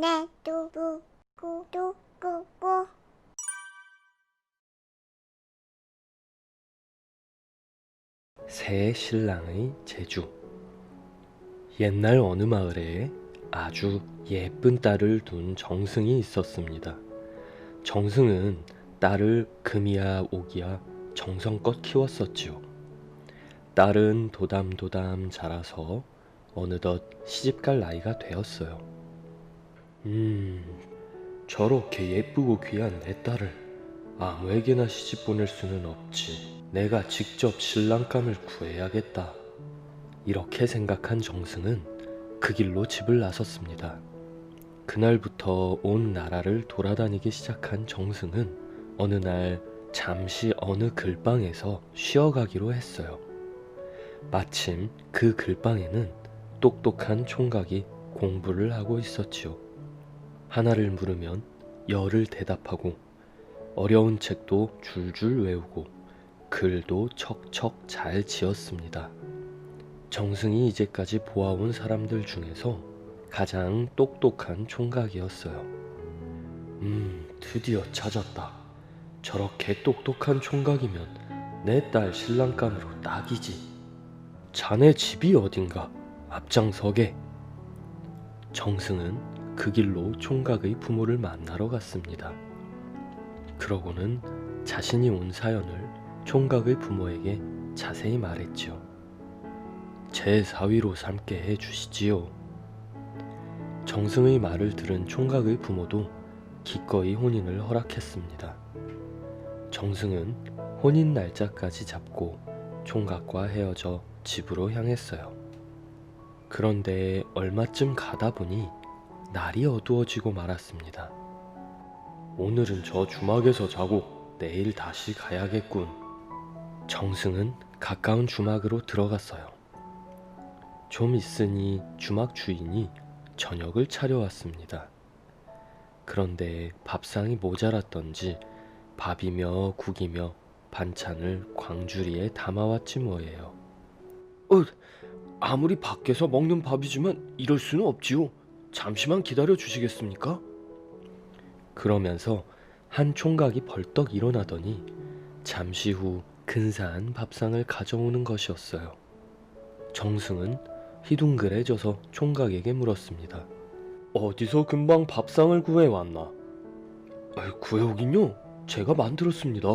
나도 보고 고 새 신랑의 제주. 옛날 어느 마을에 아주 예쁜 딸을 둔 정승이 있었습니다. 정승은 딸을 금이야 오기야 정성껏 키웠었지요. 딸은 도담도담 자라서 어느덧 시집갈 나이가 되었어요. 저렇게 예쁘고 귀한 내 딸을 아무에게나 시집 보낼 수는 없지. 내가 직접 신랑감을 구해야겠다. 이렇게 생각한 정승은 그 길로 집을 나섰습니다. 그날부터 온 나라를 돌아다니기 시작한 정승은 어느 날 잠시 어느 글방에서 쉬어가기로 했어요. 마침 그 글방에는 똑똑한 총각이 공부를 하고 있었지요. 하나를 물으면 열을 대답하고 어려운 책도 줄줄 외우고 글도 척척 잘 지었습니다. 정승이 이제까지 보아온 사람들 중에서 가장 똑똑한 총각이었어요. 드디어 찾았다. 저렇게 똑똑한 총각이면 내 딸 신랑감으로 딱이지. 자네 집이 어딘가? 앞장서게. 정승은 그 길로 총각의 부모를 만나러 갔습니다. 그러고는 자신이 온 사연을 총각의 부모에게 자세히 말했지요. 제 사위로 삼게 해주시지요. 정승의 말을 들은 총각의 부모도 기꺼이 혼인을 허락했습니다. 정승은 혼인 날짜까지 잡고 총각과 헤어져 집으로 향했어요. 그런데 얼마쯤 가다 보니 날이 어두워지고 말았습니다. 오늘은 저 주막에서 자고 내일 다시 가야겠군. 정승은 가까운 주막으로 들어갔어요. 좀 있으니 주막 주인이 저녁을 차려왔습니다. 그런데 밥상이 모자랐던지 밥이며 국이며 반찬을 광주리에 담아왔지 뭐예요. 아무리 밖에서 먹는 밥이지만 이럴 수는 없지요. 잠시만 기다려 주시겠습니까? 그러면서 한 총각이 벌떡 일어나더니 잠시 후 근사한 밥상을 가져오는 것이었어요. 정승은 희둥그레져서 총각에게 물었습니다. 어디서 금방 밥상을 구해왔나? 구해오긴요. 제가 만들었습니다.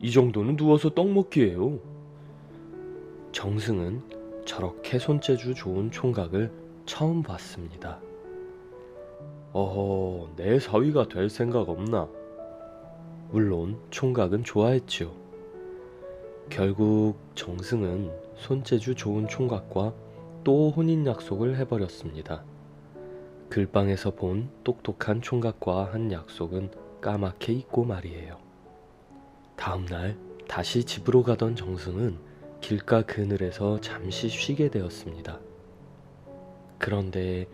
이 정도는 누워서 떡 먹기예요. 정승은 저렇게 손재주 좋은 총각을 처음 봤습니다. 어허, 내 사위가 될 생각 없나? 물론 총각은 좋아했지요. 결국 정승은 손재주 좋은 총각과 또 혼인 약속을 해버렸습니다. 글방에서 본 똑똑한 총각과 한 약속은 까맣게 잊고 말이에요. 다음날 다시 집으로 가던 정승은 길가 그늘에서 잠시 쉬게 되었습니다. 그런데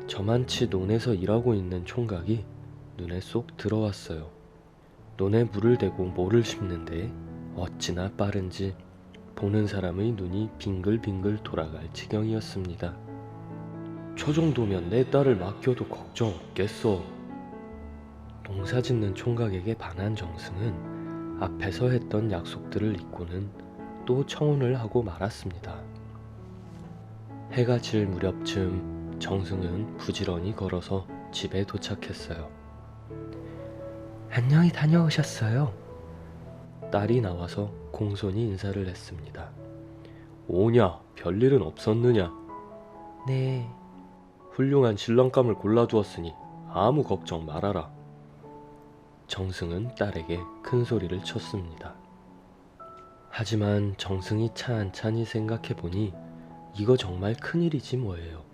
저만치 논에서 일하고 있는 총각이 눈에 쏙 들어왔어요. 논에 물을 대고 모를 심는데 어찌나 빠른지 보는 사람의 눈이 빙글빙글 돌아갈 지경이었습니다. 저 정도면 내 딸을 맡겨도 걱정 없겠어. 농사 짓는 총각에게 반한 정승은 앞에서 했던 약속들을 잊고는 또 청혼을 하고 말았습니다. 해가 질 무렵쯤 정승은 부지런히 걸어서 집에 도착했어요. 안녕히 다녀오셨어요. 딸이 나와서 공손히 인사를 했습니다. 오냐, 별일은 없었느냐? 네. 훌륭한 신랑감을 골라두었으니 아무 걱정 말아라. 정승은 딸에게 큰 소리를 쳤습니다. 하지만 정승이 찬찬히 생각해보니 이거 정말 큰일이지 뭐예요.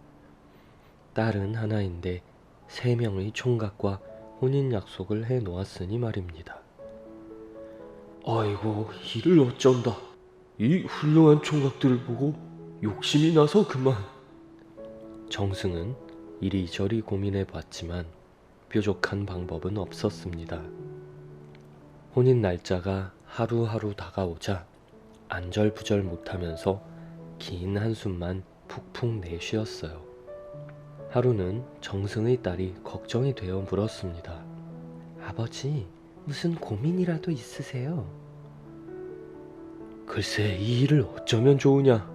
딸은 하나인데 3명의 총각과 혼인 약속을 해놓았으니 말입니다. 아이고, 이를 어쩐다. 이 훌륭한 총각들을 보고 욕심이 나서 그만. 정승은 이리저리 고민해봤지만 뾰족한 방법은 없었습니다. 혼인 날짜가 하루하루 다가오자 안절부절 못하면서 긴 한숨만 푹푹 내쉬었어요. 하루는 정승의 딸이 걱정이 되어 물었습니다. 아버지, 무슨 고민이라도 있으세요? 글쎄, 이 일을 어쩌면 좋으냐.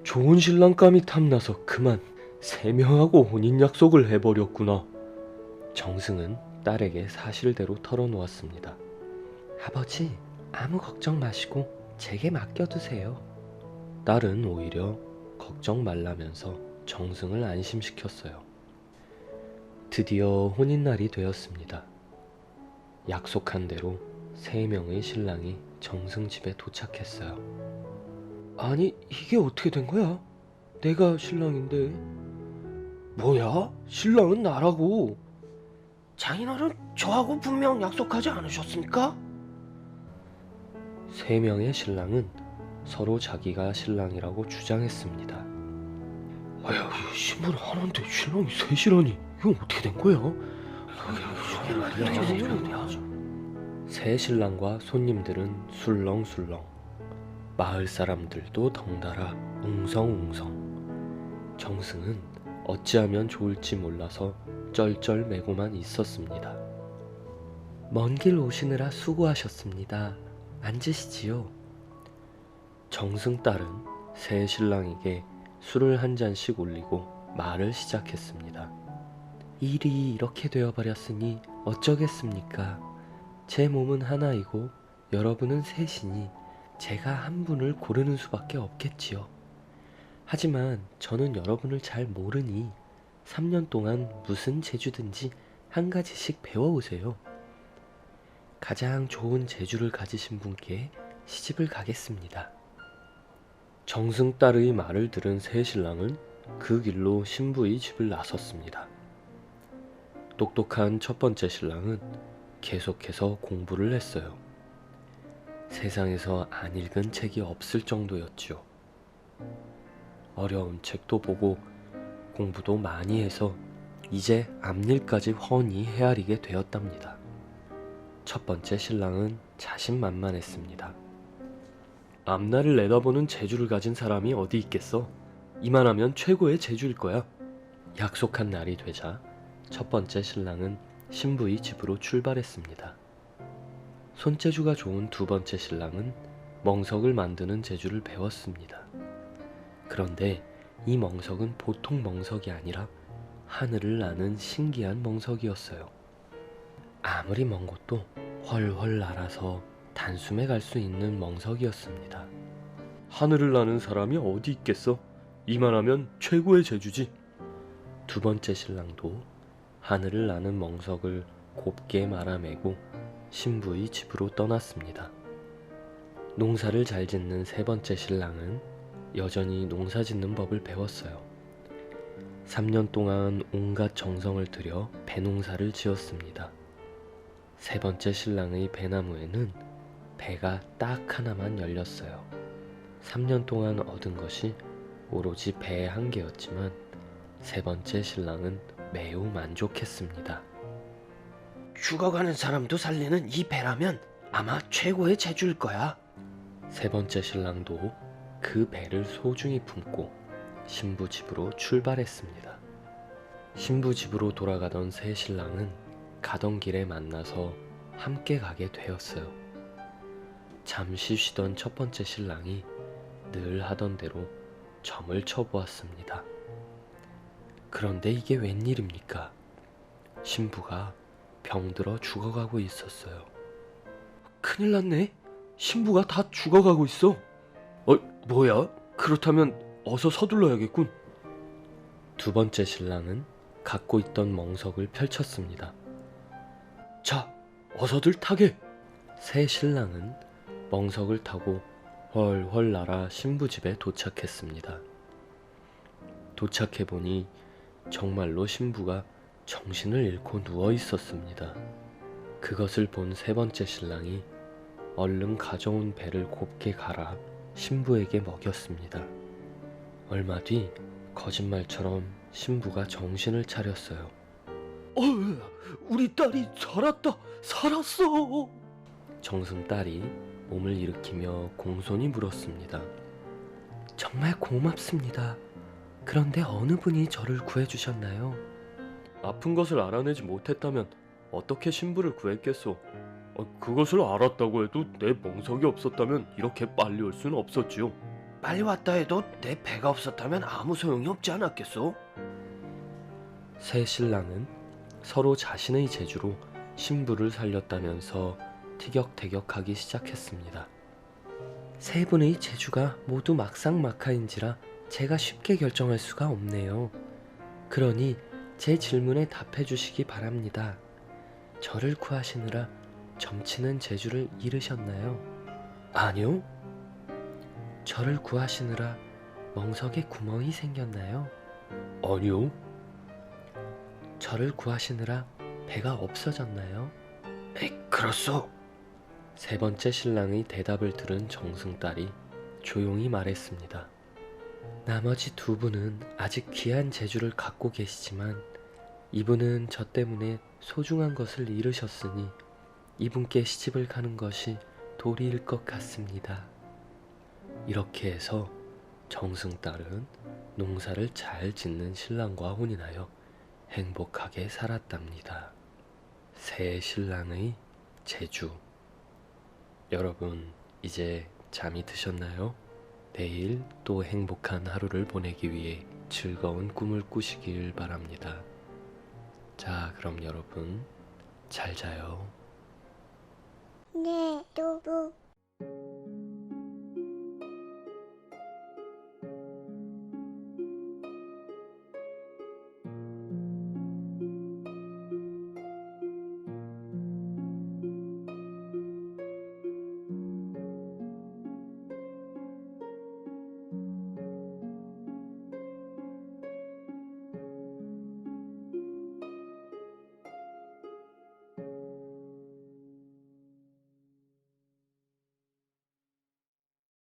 좋은 신랑감이 탐나서 그만 3명하고 혼인 약속을 해버렸구나. 정승은 딸에게 사실대로 털어놓았습니다. 아버지, 아무 걱정 마시고 제게 맡겨두세요. 딸은 오히려 걱정 말라면서 정승을 안심시켰어요. 드디어 혼인날이 되었습니다. 약속한 대로 3명의 신랑이 정승 집에 도착했어요. 아니, 이게 어떻게 된 거야? 내가 신랑인데. 뭐야? 신랑은 나라고. 장인어른, 저하고 분명 약속하지 않으셨습니까? 3명의 신랑은 서로 자기가 신랑이라고 주장했습니다. 아야, 신부는 하나인데 신랑이 셋이라니. 이건 어떻게 된 거야? 새 신랑과 손님들은 술렁술렁, 마을 사람들도 덩달아 웅성웅성. 정승은 어찌하면 좋을지 몰라서 쩔쩔매고만 있었습니다. 먼 길 오시느라 수고하셨습니다. 앉으시지요. 정승 딸은 새 신랑에게 술을 한 잔씩 올리고 말을 시작했습니다. 일이 이렇게 되어버렸으니 어쩌겠습니까? 제 몸은 하나이고 여러분은 셋이니 제가 한 분을 고르는 수밖에 없겠지요. 하지만 저는 여러분을 잘 모르니 3년 동안 무슨 재주든지 한 가지씩 배워오세요. 가장 좋은 재주를 가지신 분께 시집을 가겠습니다. 정승 딸의 말을 들은 새 신랑은 그 길로 신부의 집을 나섰습니다. 똑똑한 첫 번째 신랑은 계속해서 공부를 했어요. 세상에서 안 읽은 책이 없을 정도였지요. 어려운 책도 보고 공부도 많이 해서 이제 앞일까지 훤히 헤아리게 되었답니다. 첫 번째 신랑은 자신만만했습니다. 앞날을 내다보는 재주를 가진 사람이 어디 있겠어? 이만하면 최고의 재주일 거야. 약속한 날이 되자 첫 번째 신랑은 신부의 집으로 출발했습니다. 손재주가 좋은 두 번째 신랑은 멍석을 만드는 재주를 배웠습니다. 그런데 이 멍석은 보통 멍석이 아니라 하늘을 나는 신기한 멍석이었어요. 아무리 먼 곳도 훨훨 날아서 단숨에 갈 수 있는 멍석이었습니다. 하늘을 나는 사람이 어디 있겠어? 이만하면 최고의 재주지. 두 번째 신랑도 하늘을 나는 멍석을 곱게 말아매고 신부의 집으로 떠났습니다. 농사를 잘 짓는 세 번째 신랑은 여전히 농사 짓는 법을 배웠어요. 3년 동안 온갖 정성을 들여 배농사를 지었습니다. 세 번째 신랑의 배나무에는 배가 딱 하나만 열렸어요. 3년 동안 얻은 것이 오로지 배 한 개였지만 세 번째 신랑은 매우 만족했습니다. 죽어가는 사람도 살리는 이 배라면 아마 최고의 재주일 거야. 세 번째 신랑도 그 배를 소중히 품고 신부 집으로 출발했습니다. 신부 집으로 돌아가던 새 신랑은 가던 길에 만나서 함께 가게 되었어요. 잠시 쉬던 첫 번째 신랑이 늘 하던 대로 점을 쳐보았습니다. 그런데 이게 웬일입니까? 신부가 병들어 죽어가고 있었어요. 큰일 났네. 신부가 다 죽어가고 있어. 뭐야? 그렇다면 어서 서둘러야겠군. 두 번째 신랑은 갖고 있던 멍석을 펼쳤습니다. 자, 어서들 타게. 새 신랑은 멍석을 타고 훨훨 날아 신부 집에 도착했습니다. 도착해보니 정말로 신부가 정신을 잃고 누워 있었습니다. 그것을 본 세 번째 신랑이 얼른 가져온 배를 곱게 갈아 신부에게 먹였습니다. 얼마 뒤 거짓말처럼 신부가 정신을 차렸어요. 우리 딸이 살았어. 정승 딸이 몸을 일으키며 공손히 물었습니다. 정말 고맙습니다. 그런데 어느 분이 저를 구해주셨나요? 아픈 것을 알아내지 못했다면 어떻게 신부를 구했겠소? 그것을 알았다고 해도 내 멍석이 없었다면 이렇게 빨리 올 수는 없었지요. 빨리 왔다 해도 내 배가 없었다면 아무 소용이 없지 않았겠소? 새 신랑은 서로 자신의 재주로 신부를 살렸다면서 티격태격하기 시작했습니다. 세 분의 재주가 모두 막상막하인지라 제가 쉽게 결정할 수가 없네요. 그러니 제 질문에 답해 주시기 바랍니다. 저를 구하시느라 점치는 재주를 잃으셨나요? 아니요. 저를 구하시느라 멍석에 구멍이 생겼나요? 아니요. 저를 구하시느라 배가 없어졌나요? 그렇소. 세 번째 신랑의 대답을 들은 정승딸이 조용히 말했습니다. 나머지 두 분은 아직 귀한 재주를 갖고 계시지만 이분은 저 때문에 소중한 것을 잃으셨으니 이분께 시집을 가는 것이 도리일 것 같습니다. 이렇게 해서 정승딸은 농사를 잘 짓는 신랑과 혼인하여 행복하게 살았답니다. 새 신랑의 재주. 여러분, 이제 잠이 드셨나요? 내일 또 행복한 하루를 보내기 위해 즐거운 꿈을 꾸시길 바랍니다. 자, 그럼 여러분, 잘 자요. 네, 두부.